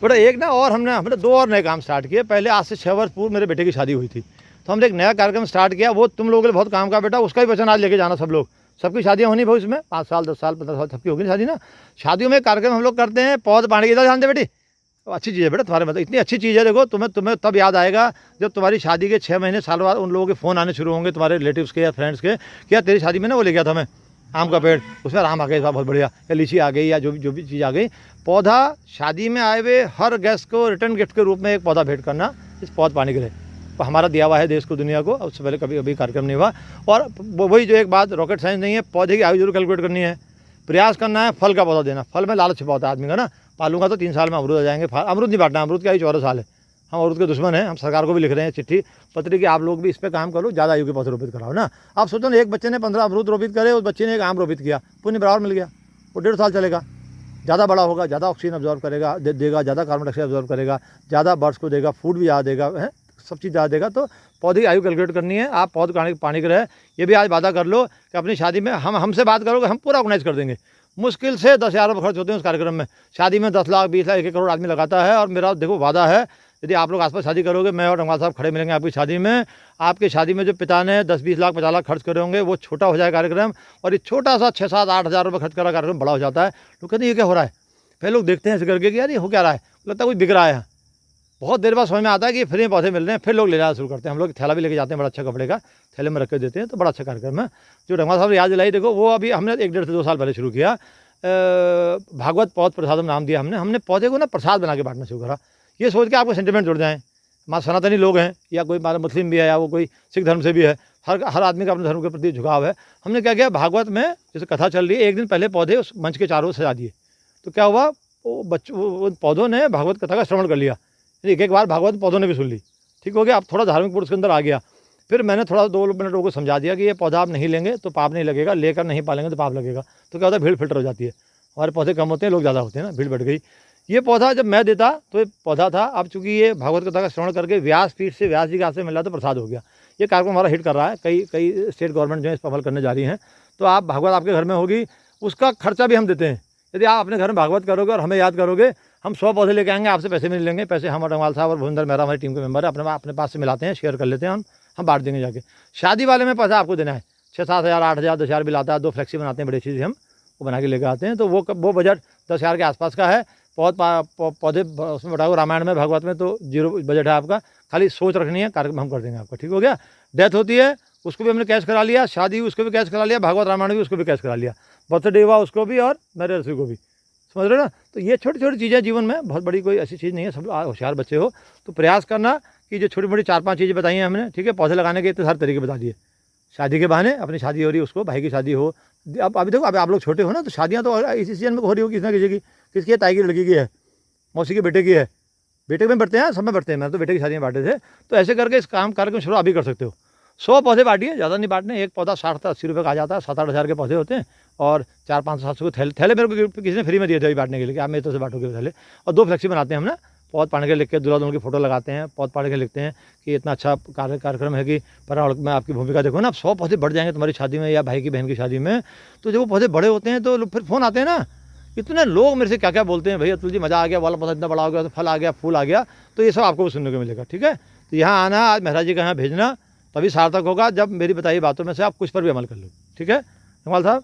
बेटा एक ना और हमने हमने 2 और नए काम स्टार्ट किए। पहले आज से 6 वर्ष पूर्व मेरे बेटे की शादी हुई थी, तो हमने एक नया कार्यक्रम स्टार्ट किया, वो तुम लोगों के लिए बहुत काम का बेटा, उसका भी वचन आज लेके जाना सब लोग। सबकी शादियाँ होनी भाई, उसमें 5 साल 10 साल 15 साल सबकी होगी शादी ना। शादियों में एक कार्यक्रम हम लोग करते हैं, पौध पानी की। इधर ध्यान दे बेटी, अच्छी चीज़ है बेटा तुम्हारे, मतलब इतनी अच्छी चीज़ है। देखो तुम्हें तब याद आएगा जब तुम्हारी शादी के 6 महीने साल बाद उन लोगों के फ़ोन आने शुरू होंगे, तुम्हारे रिलेटिव्स के या फ्रेंड्स के, क्या तेरी शादी में ना वो ले गया था मैं आम का पेड़, उसमें आम आ गया, बहुत बढ़िया, या लीची आ गई, या जो भी चीज़ आ गई। पौधा शादी में आए हुए हर गेस्ट को रिटर्न गिफ्ट के रूप में एक पौधा भेंट करना, इस पौध पानी के लिए तो हमारा दिया हुआ है देश को, दुनिया को। उससे पहले कभी कार्यक्रम नहीं हुआ। और वही जो एक बात, रॉकेट साइंस नहीं है, पौधे की आयु जरूर कैलकुलेट करनी है, प्रयास करना है, फल का पौधा देना। फल में लालच छिपा होता है आदमी का ना, पालूंगा तो 3 साल में अमरूद आ जाएंगे। अमरूद नहीं बांटना, अमरूद की आयु 14 साल है। हम अमरूद के दुश्मन हैं। हम सरकार को भी लिख रहे हैं चिट्ठी पत्री कि आप लोग भी इस पर काम करो, ज़्यादा आयु के पौधे रोपित कराओ ना। आप सोचो ना, एक बच्चे ने 15 अमरूद रोपित करे, उस बच्चे ने एक आम रोपित किया, पुण्य बराबर मिल गया। वो 1.5 साल चलेगा, ज़्यादा बड़ा होगा, ज़्यादा ऑक्सीजन ऑब्जॉर्व करेगा देगा, ज़्यादा कार्बन डाइऑक्साइड ऑब्जॉर्व करेगा, ज़्यादा बर्ड्स को देगा, फूड भी ज़्यादा देगा, है सब चीज़ ज़्यादा देगा। तो पौधे की आयु कैलकुलेट करनी है। आप पौध पानी के रहे, ये भी आज वादा कर लो कि अपनी शादी में हमसे बात करोगे, हम पूरा ऑर्गेनाइज कर देंगे। मुश्किल से 10,000 रुपये खर्च होते हैं उस कार्यक्रम में। शादी में 10 लाख 20 लाख 1 करोड़ आदमी लगाता है। और मेरा देखो वादा है, यदि आप लोग आसपास शादी करोगे, मैं और रंगवाल साहब खड़े मिलेंगे आपकी शादी में। आपकी शादी में जो पिता ने 10-20 लाख 50 लाख खर्च करे होंगे, वो छोटा हो जाए कार्यक्रम, और ये छोटा सा 6-7-8 हज़ार रुपये खर्च करा कार्यक्रम बड़ा हो जाता है। लोग कहते हैं ये क्या हो रहा है, फिर लोग देखते हैं ऐसे करके कि यार ये हो क्या रहा है, लगता है कोई बिक रहा है। बहुत देर बाद समझ में आता है कि फ्री में पौधे मिल रहे हैं, फिर लोग ले जाना शुरू करते हैं। हम लोग थैला भी लेके जाते हैं, बड़ा अच्छा कपड़े का थैले में रख के देते हैं, तो बड़ा अच्छा कार्यक्रम है जो रंगवाल साहब ने याद दिलाई। देखो वो अभी हमने 1 से 2 साल पहले शुरू किया, भागवत पौध प्रसादम नाम दिया हमने पौधे को ना प्रसाद बना के बांटना शुरू करा, ये सोच के आपको सेंटिमेंट जुड़ जाएँ। हमारे सनातनी लोग हैं, या कोई हमारा मुस्लिम भी है, या वो कोई सिख धर्म से भी है, हर आदमी का अपने धर्म के प्रति झुकाव है। हमने क्या किया, भागवत में जैसे कथा चल रही है, एक दिन पहले पौधे उस मंच के चारों सजा दिए। तो क्या हुआ, वो पौधों ने भागवत कथा का श्रवण कर लिया। एक बार भागवत पौधों ने भी सुन ली, ठीक हो गया। अब थोड़ा धार्मिक पूर्ण उसके अंदर आ गया। फिर मैंने थोड़ा 2 मिनट लोगों को समझा दिया कि ये पौधा आप नहीं लेंगे तो पाप नहीं लगेगा, लेकर नहीं पालेंगे तो पाप लगेगा। तो क्या होता है, भीड़ फिल्टर हो जाती है। हमारे पौधे कम होते हैं, लोग ज़्यादा होते हैं ना, भीड़ बढ़ गई। ये पौधा जब मैं देता तो ये पौधा था, अब चूंकि ये भागवत कथा का श्रवण करके व्यास पीठ से व्यास जी के हाथ से मिला तो प्रसाद हो गया। ये कार्यक्रम हमारा हिट कर रहा है, कई स्टेट गवर्नमेंट जो है इस पर अमल करने जा रही हैं। तो आप भागवत आपके घर में होगी, उसका खर्चा भी हम देते हैं। यदि आप अपने घर में भागवत करोगे और हमें याद करोगे, हम 100 पौधे लेके आएंगे, आपसे पैसे नहीं लेंगे। पैसे हम रंगवाल साहब और भुविंदर मेहरा हमारी टीम के मेंबर है, अपने पास से मिलाते हैं, शेयर कर लेते हैं, हम बांट देंगे जाके। शादी वाले में पैसा आपको देना है, 6-7 हज़ार 8 हज़ार 10 हज़ार भी लाता है। 2 फ्लेक्सी बनाते हैं बड़ी चीज़, हम वो बना के लेकर आते हैं। तो वो बजट 10 हज़ार के आसपास का है। पौधे उसमें बताओ, रामायण में भागवत में तो 0 बजट है आपका, खाली सोच रखनी है, कार्यक्रम हम कर देंगे आपका, ठीक हो गया। डेथ होती है उसको भी हमने कैश करा लिया, शादी हुई उसको भी कैश करा लिया, भागवत रामायण भी उसको भी कैश करा लिया, बर्थडे हुआ उसको भी, और मैरिज को भी, समझ रहे हो ना। तो ये छोटी छोटी चीज़ें जीवन में, बहुत बड़ी कोई ऐसी चीज़ नहीं है। सब होशियार बच्चे हो तो प्रयास करना कि जो छोटी मोटी 4-5 चीज़ें बताई हैं हमने, ठीक है। पौधे लगाने के इतने सारे तरीके बता दिए। शादी के बहाने, अपनी शादी हो रही है उसको, भाई की शादी हो, अब अभी देखो, अब आप लोग छोटे हो ना, तो शादियाँ तो इसी सीजन में हो रही हो, किसी ना किसी की, किसकी है, ताई की लड़की की है, मौसी के बेटे की है, बेटे में बढ़ते हैं, सब में बढ़ते हैं। मैं तो बेटे की शादियाँ बांटे थे। तो ऐसे करके इस कार्यक्रम शुरू अभी कर सकते हो। 100 पौधे बांटिए, ज़्यादा नहीं बांटने। एक पौधा 60 से 80 रुपये का आ जाता है, 7-8 हज़ार के पौधे होते हैं, और 400-500-700 के थैले मेरे को किसी ने फ्री में दिए थे अभी बांटने के लिए कि आप मेरे तरफ से बांटोगे थैले। और 2 फ्लेक्सी बनाते हैं हम ना, पौध पाने के लिख के दूल्हा दुल्हन की फोटो लगाते हैं, पौध पाने के लिखते हैं कि इतना अच्छा कार्यक्रम है कि पर्यावरण में आपकी भूमिका देखो ना। अब 100 पौधे बढ़ जाएंगे तुम्हारी शादी में या भाई की बहन की शादी में। तो जब वो पौधे बड़े होते हैं तो फिर फ़ोन आते हैं ना, इतने लोग मेरे से क्या क्या बोलते हैं, भैया अतुल जी मज़ा आ गया, वाला पौधा इतना बड़ा हो गया, तो फल आ गया, फूल आ गया। तो ये सब आपको भी सुनने को मिलेगा, ठीक है। तो यहाँ आना, आज मेहरा जी का यहाँ भेजना, तभी सार्थक होगा जब मेरी बताई बातों में से आप कुछ पर भी अमल कर लो, ठीक है रंगवाल साहब।